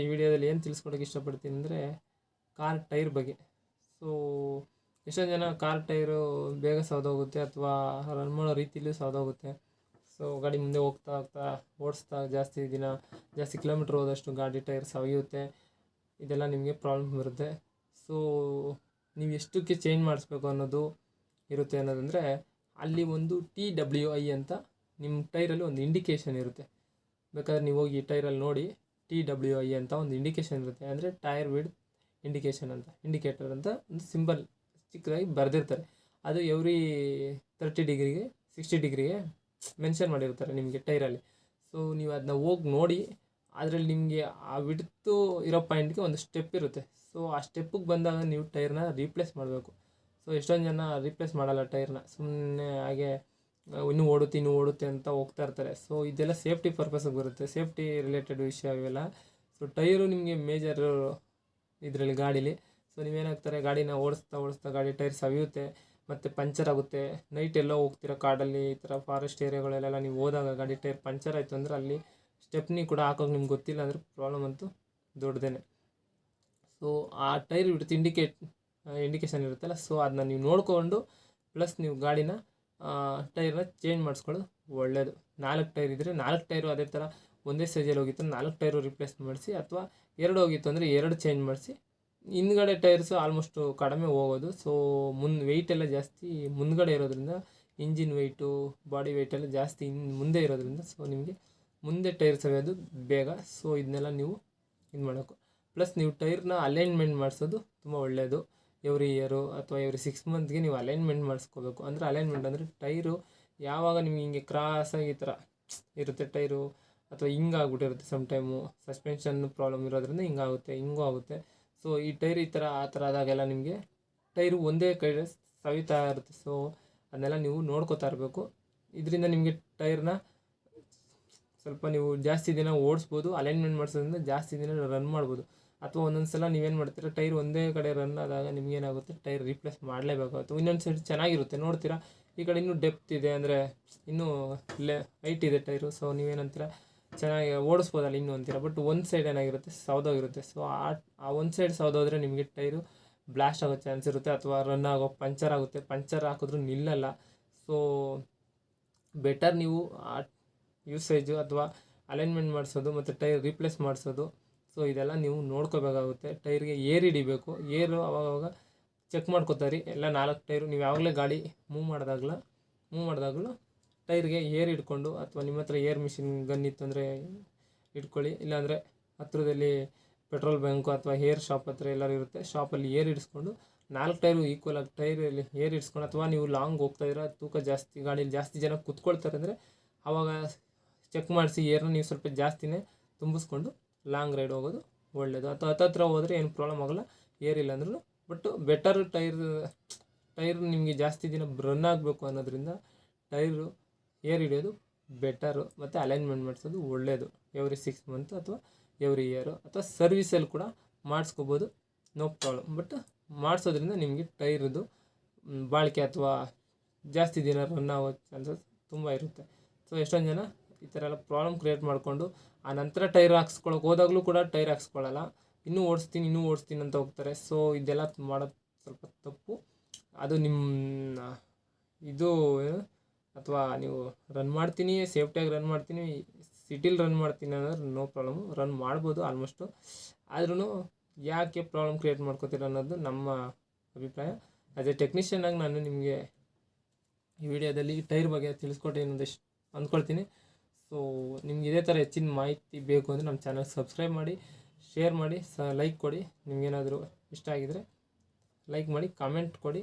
ಈ ವಿಡಿಯೋದಲ್ಲಿ ಏನು ತಿಳಿಸ್ಕೊಡೋಕ್ಕೆ ಇಷ್ಟಪಡ್ತೀನಿ ಅಂದರೆ ಕಾರ್ ಟೈರ್ ಬಗ್ಗೆ. ಸೊ ಎಷ್ಟೊಂದು ಜನ ಕಾರ್ ಟೈರು ಬೇಗ ಸೌದೋಗುತ್ತೆ ಅಥವಾ ರನ್ ಮಾಡೋ ರೀತಿಯಲ್ಲೂ ಸೌದೋಗುತ್ತೆ. ಸೊ ಗಾಡಿ ಮುಂದೆ ಹೋಗ್ತಾ ಹೋಗ್ತಾ ಓಡಿಸ್ತಾ ಜಾಸ್ತಿ ಕಿಲೋಮೀಟ್ರ್ ಹೋದಷ್ಟು ಗಾಡಿ ಟೈರ್ ಸವಿಯುತ್ತೆ. ಇದೆಲ್ಲ ನಿಮಗೆ ಪ್ರಾಬ್ಲಮ್ ಬರುತ್ತೆ. ಸೊ ನೀವು ಎಷ್ಟಕ್ಕೆ ಚೇಂಜ್ ಮಾಡಿಸ್ಬೇಕು ಅನ್ನೋದು ಇರುತ್ತೆ ಅನ್ನೋದಂದರೆ, ಅಲ್ಲಿ ಒಂದು TWI ಅಂತ ನಿಮ್ಮ ಟೈರಲ್ಲಿ ಒಂದು ಇಂಡಿಕೇಷನ್ ಇರುತ್ತೆ. ಬೇಕಾದ್ರೆ ನೀವು ಹೋಗಿ ಟೈರಲ್ಲಿ ನೋಡಿ, TWI ಅಂತ ಒಂದು ಇಂಡಿಕೇಷನ್ ಇರುತ್ತೆ. ಅಂದರೆ ಟೈರ್ ವಿಡ್ ಇಂಡಿಕೇಷನ್ ಅಂತ, ಇಂಡಿಕೇಟರ್ ಅಂತ ಒಂದು ಸಿಂಬಲ್ ಚಿಕ್ಕದಾಗಿ ಬರೆದಿರ್ತಾರೆ. ಅದು ಎವ್ರಿ 30 ಡಿಗ್ರಿಗೆ 60 ಡಿಗ್ರಿಗೆ ಮೆನ್ಷನ್ ಮಾಡಿರ್ತಾರೆ ನಿಮಗೆ ಟೈರಲ್ಲಿ. ಸೊ ನೀವು ಅದನ್ನ ಹೋಗಿ ನೋಡಿ, ಅದರಲ್ಲಿ ನಿಮಗೆ ಆ ವಿಡ್ತು ಇರೋ ಪಾಯಿಂಟ್ಗೆ ಒಂದು ಸ್ಟೆಪ್ ಇರುತ್ತೆ. ಸೊ ಆ ಸ್ಟೆಪ್ಪಿಗೆ ಬಂದಾಗ ನೀವು ಟೈರ್ನ ರೀಪ್ಲೇಸ್ ಮಾಡಬೇಕು. ಸೊ ಎಷ್ಟೊಂದು ಜನ ರೀಪ್ಲೇಸ್ ಮಾಡಲ್ಲ ಟೈರ್ನ, ಸುಮ್ಮನೆ ಹಾಗೆ ಇನ್ನೂ ಓಡುತ್ತೆ ಅಂತ ಹೋಗ್ತಾ ಇರ್ತಾರೆ. ಸೊ ಇದೆಲ್ಲ ಸೇಫ್ಟಿ ಪರ್ಪಸ್ಗೆ ಬರುತ್ತೆ, ಸೇಫ್ಟಿ ರಿಲೇಟೆಡ್ ವಿಷಯ ಇವೆಲ್ಲ. ಸೊ ಟೈರು ನಿಮಗೆ ಮೇಜರು ಇದರಲ್ಲಿ ಗಾಡೀಲಿ. ಸೊ ನೀವೇನಾಗ್ತಾರೆ, ಗಾಡಿನ ಓಡಿಸ್ತಾ ಗಾಡಿ ಟೈರ್ ಸವಿಯುತ್ತೆ ಮತ್ತು ಪಂಚರ್ ಆಗುತ್ತೆ. ನೈಟ್ ಎಲ್ಲೋ ಹೋಗ್ತೀರಾ ಕಾಡಲ್ಲಿ, ಈ ಥರ ಫಾರೆಸ್ಟ್ ಏರಿಯಾಗಳಲ್ಲೆಲ್ಲ ನೀವು ಹೋದಾಗ ಗಾಡಿ ಟೈರ್ ಪಂಚರ್ ಆಯಿತು ಅಂದರೆ ಅಲ್ಲಿ ಸ್ಟೆಪ್ನಿ ಕೂಡ ಹಾಕೋಕೆ ನಿಮ್ಗೆ ಗೊತ್ತಿಲ್ಲ ಅಂದರೆ ಪ್ರಾಬ್ಲಮ್ ಅಂತೂ ದೊಡ್ಡದೇನೆ. ಸೊ ಆ ಟೈರ್ ಬಿಡ್ತು ಇಂಡಿಕೇಷನ್ ಇರುತ್ತಲ್ಲ, ಸೊ ಅದನ್ನ ನೀವು ನೋಡಿಕೊಂಡು ಪ್ಲಸ್ ನೀವು ಗಾಡಿನ ಟೈರ್ನ ಚೇಂಜ್ ಮಾಡಿಸ್ಕೊಳ್ಳೋದು ಒಳ್ಳೆಯದು. 4 ಟೈರ್ ಇದ್ದರೆ 4 ಟೈರು ಅದೇ ಥರ ಒಂದೇ ಸೈಜಲ್ಲಿ ಹೋಗಿತ್ತು 4 ಟೈರು ರಿಪ್ಲೇಸ್ ಮಾಡಿಸಿ, ಅಥವಾ 2 ಹೋಗಿತ್ತು ಅಂದರೆ 2 ಚೇಂಜ್ ಮಾಡಿಸಿ. ಹಿಂದ್ಗಡೆ ಟೈರ್ಸು ಆಲ್ಮೋಸ್ಟು ಕಡಿಮೆ ಹೋಗೋದು. ಸೊ ವೆಯ್ಟ್ ಎಲ್ಲ ಜಾಸ್ತಿ ಮುಂದ್ಗಡೆ ಇರೋದ್ರಿಂದ, ಇಂಜಿನ್ ವೆಯ್ಟು ಬಾಡಿ ವೆಯ್ಟ್ ಎಲ್ಲ ಜಾಸ್ತಿ ಮುಂದೆ ಇರೋದ್ರಿಂದ, ಸೊ ನಿಮಗೆ ಮುಂದೆ ಟೈರ್ ಸವಿಯೋದು ಬೇಗ. ಸೊ ಇದನ್ನೆಲ್ಲ ನೀವು ಇದು ಮಾಡೋಕು. ಪ್ಲಸ್ ನೀವು ಟೈರ್ನ ಅಲೈನ್ಮೆಂಟ್ ಮಾಡಿಸೋದು ತುಂಬ ಒಳ್ಳೆಯದು. ಎವ್ರಿ ಇಯರು ಅಥವಾ ಎವ್ರಿ 6 ಮಂತ್ಗೆ ನೀವು ಅಲೈನ್ಮೆಂಟ್ ಮಾಡಿಸ್ಕೋಬೇಕು. ಅಂದರೆ ಅಲೈನ್ಮೆಂಟ್ ಅಂದರೆ ಟೈರು ಯಾವಾಗ ನಿಮ್ಗೆ ಹಿಂಗೆ ಕ್ರಾಸಾಗಿ ಈ ಥರ ಇರುತ್ತೆ ಟೈರು, ಅಥವಾ ಹಿಂಗಾಗ್ಬಿಟ್ಟಿರುತ್ತೆ ಟೈಮು ಸಸ್ಪೆನ್ಷನ್ ಪ್ರಾಬ್ಲಮ್ ಇರೋದ್ರಿಂದ ಹಿಂಗೂ ಆಗುತ್ತೆ. ಸೊ ಈ ಟೈರ್ ಆ ಥರ ಆದಾಗೆಲ್ಲ ನಿಮಗೆ ಟೈರು ಒಂದೇ ಕೈ ಸವಿತಾ ಇರುತ್ತೆ. ಸೊ ಅದನ್ನೆಲ್ಲ ನೀವು ನೋಡ್ಕೋತಾ ಇರಬೇಕು. ಇದರಿಂದ ನಿಮಗೆ ಟೈರ್ನ ಸ್ವಲ್ಪ ನೀವು ಜಾಸ್ತಿ ದಿನ ಓಡಿಸ್ಬೋದು. ಅಲೈನ್ಮೆಂಟ್ ಮಾಡಿಸೋದ್ರಿಂದ ಜಾಸ್ತಿ ದಿನ ರನ್ ಮಾಡ್ಬೋದು. ಅಥವಾ ಒಂದೊಂದು ಸಲ ನೀವೇನು ಮಾಡ್ತೀರಾ, ಟೈರ್ ಒಂದೇ ಕಡೆ ರನ್ ಆದಾಗ ನಿಮಗೇನಾಗುತ್ತೆ, ಟೈರ್ ರೀಪ್ಲೇಸ್ ಮಾಡಲೇಬೇಕಾಗುತ್ತೆ. ಇನ್ನೊಂದು ಸೈಡ್ ಚೆನ್ನಾಗಿರುತ್ತೆ, ನೋಡ್ತೀರಾ ಈ ಕಡೆ ಇನ್ನೂ ಡೆಪ್ತ್ ಇದೆ, ಅಂದರೆ ಇನ್ನೂ ಹೈಟ್ ಇದೆ ಟೈರು. ಸೊ ನೀವೇನಂತೀರ, ಚೆನ್ನಾಗಿ ಓಡಿಸ್ಬೋದಲ್ಲ ಇನ್ನೂ ಅಂತೀರ. ಬಟ್ ಒಂದು ಸೈಡ್ ಏನಾಗಿರುತ್ತೆ, ಸೌದೋಗಿರುತ್ತೆ. ಸೊ ಆ ಒಂದು ಸೈಡ್ ಸೌದೋದ್ರೆ ನಿಮಗೆ ಟೈರು ಬ್ಲಾಸ್ಟ್ ಆಗೋ ಚಾನ್ಸ್ ಇರುತ್ತೆ, ಅಥವಾ ಪಂಚರ್ ಆಗುತ್ತೆ. ಪಂಚರ್ ಹಾಕಿದ್ರೂ ನಿಲ್ಲಲ್ಲ. ಸೊ ಬೆಟರ್ ನೀವು ಆ ಯೂಸೇಜು ಅಥವಾ ಅಲೈನ್ಮೆಂಟ್ ಮಾಡಿಸೋದು ಮತ್ತು ಟೈರ್ ರೀಪ್ಲೇಸ್ ಮಾಡಿಸೋದು. ಸೊ ಇದೆಲ್ಲ ನೀವು ನೋಡ್ಕೋಬೇಕಾಗುತ್ತೆ. ಟೈರ್ಗೆ ಏರ್ ಹಿಡಿಬೇಕು. ಏರು ಅವಾಗವಾಗ ಚೆಕ್ ಮಾಡ್ಕೋತಾರಿ. ಎಲ್ಲ 4 ಟೈರು ನೀವು ಯಾವಾಗಲೇ ಗಾಡಿ ಮೂವ್ ಮಾಡಿದಾಗಲೂ ಟೈರ್ಗೆ ಏರ್ ಹಿಡ್ಕೊಂಡು, ಅಥವಾ ನಿಮ್ಮ ಹತ್ರ ಏರ್ ಮಿಷಿನ್ ಗನ್ ಇತ್ತು ಅಂದರೆ ಇಟ್ಕೊಳ್ಳಿ. ಇಲ್ಲಾಂದರೆ ಹತ್ರದಲ್ಲಿ ಪೆಟ್ರೋಲ್ ಬಂಕು ಅಥವಾ ಹೇರ್ ಶಾಪ್ ಹತ್ರ ಎಲ್ಲರೂ ಇರುತ್ತೆ, ಶಾಪಲ್ಲಿ ಏರ್ ಹಿಡಿಸ್ಕೊಂಡು 4 ಟೈರು ಈಕ್ವಲಾಗಿ ಟೈರಲ್ಲಿ ಏರ್ ಹಿಡಿಸ್ಕೊಂಡು, ಅಥವಾ ನೀವು ಲಾಂಗ್ ಹೋಗ್ತಾಯಿದ್ದೀರಾ, ತೂಕ ಜಾಸ್ತಿ, ಗಾಡೀಲಿ ಜಾಸ್ತಿ ಜನ ಕೂತ್ಕೊಳ್ತಾರೆ ಅಂದರೆ ಆವಾಗ ಚೆಕ್ ಮಾಡಿಸಿ ಏರ್ನ ನೀವು ಸ್ವಲ್ಪ ಜಾಸ್ತಿನೇ ತುಂಬಿಸ್ಕೊಂಡು ಲಾಂಗ್ ರೈಡ್ ಹೋಗೋದು ಒಳ್ಳೆಯದು. ಅಥವಾ ಹತ್ತತ್ರ ಹೋದರೆ ಏನು ಪ್ರಾಬ್ಲಮ್ ಆಗೋಲ್ಲ ಏರ್ ಇಲ್ಲ ಅಂದ್ರೂ. ಬಟ್ ಬೆಟರ್ ಟೈರ್ ನಿಮಗೆ ಜಾಸ್ತಿ ದಿನ ರನ್ ಆಗಬೇಕು ಅನ್ನೋದ್ರಿಂದ ಟೈರು ಏರ್ ಹಿಡಿಯೋದು ಬೆಟರು. ಮತ್ತು ಅಲೈನ್ಮೆಂಟ್ ಮಾಡಿಸೋದು ಒಳ್ಳೆಯದು. ಎವ್ರಿ 6 ಮಂತ್ ಅಥವಾ ಎವ್ರಿ ಇಯರು, ಅಥವಾ ಸರ್ವಿಸಲ್ಲಿ ಕೂಡ ಮಾಡಿಸ್ಕೋಬೋದು, ನೋ ಪ್ರಾಬ್ಲಮ್. ಬಟ್ ಮಾಡಿಸೋದ್ರಿಂದ ನಿಮಗೆ ಟೈರ್ದು ಬಾಳಿಕೆ ಅಥವಾ ಜಾಸ್ತಿ ದಿನ ರನ್ ಆಗೋ ಚಾನ್ಸಸ್ ತುಂಬ ಇರುತ್ತೆ. ಸೊ ಎಷ್ಟೊಂದು ಜನ ಈ ಥರ ಎಲ್ಲ ಪ್ರಾಬ್ಲಮ್ ಕ್ರಿಯೇಟ್ ಮಾಡಿಕೊಂಡು ಆ ನಂತರ ಟೈರ್ ಹಾಕ್ಸ್ಕೊಳಕ್ಕೆ ಹೋದಾಗಲೂ ಕೂಡ ಟೈರ್ ಹಾಕ್ಸ್ಕೊಳ್ಳಲ್ಲ, ಇನ್ನೂ ಓಡಿಸ್ತೀನಿ ಅಂತ ಹೋಗ್ತಾರೆ. ಸೊ ಇದೆಲ್ಲ ಮಾಡೋದು ಸ್ವಲ್ಪ ತಪ್ಪು. ಅದು ನಿಮ್ಮ ಇದು, ಅಥವಾ ನೀವು ರನ್ ಮಾಡ್ತೀನಿ ಸೇಫ್ಟಿಯಾಗಿ ರನ್ ಮಾಡ್ತೀನಿ, ಸಿಟಿಲಿ ರನ್ ಮಾಡ್ತೀನಿ ಅನ್ನೋದು ನೋ ಪ್ರಾಬ್ಲಮ್ಮು, ರನ್ ಮಾಡ್ಬೋದು ಆಲ್ಮೋಸ್ಟು. ಆದ್ರೂ ಯಾಕೆ ಪ್ರಾಬ್ಲಮ್ ಕ್ರಿಯೇಟ್ ಮಾಡ್ಕೋತೀರ ಅನ್ನೋದು ನಮ್ಮ ಅಭಿಪ್ರಾಯ. ಆ್ಯಸ್ ಎ ಟೆಕ್ನಿಷಿಯನ್ನಾಗಿ ನಾನು ನಿಮಗೆ ಈ ವಿಡಿಯೋದಲ್ಲಿ ಟೈರ್ ಬಗ್ಗೆ ತಿಳಿಸ್ಕೊಟ್ಟೆ ಅನ್ನೋದಿಷ್ಟು ಅಂದ್ಕೊಳ್ತೀನಿ. ಸೊ ನಿಮ್ಗೆ ಇದೇ ಥರ ಹೆಚ್ಚಿನ ಮಾಹಿತಿ ಬೇಕು ಅಂದರೆ ನಮ್ಮ ಚಾನಲ್ ಸಬ್ಸ್ಕ್ರೈಬ್ ಮಾಡಿ, ಶೇರ್ ಮಾಡಿ, ಲೈಕ್ ಕೊಡಿ. ನಿಮಗೇನಾದರೂ ಇಷ್ಟ ಆಗಿದರೆ ಲೈಕ್ ಮಾಡಿ, ಕಾಮೆಂಟ್ ಕೊಡಿ.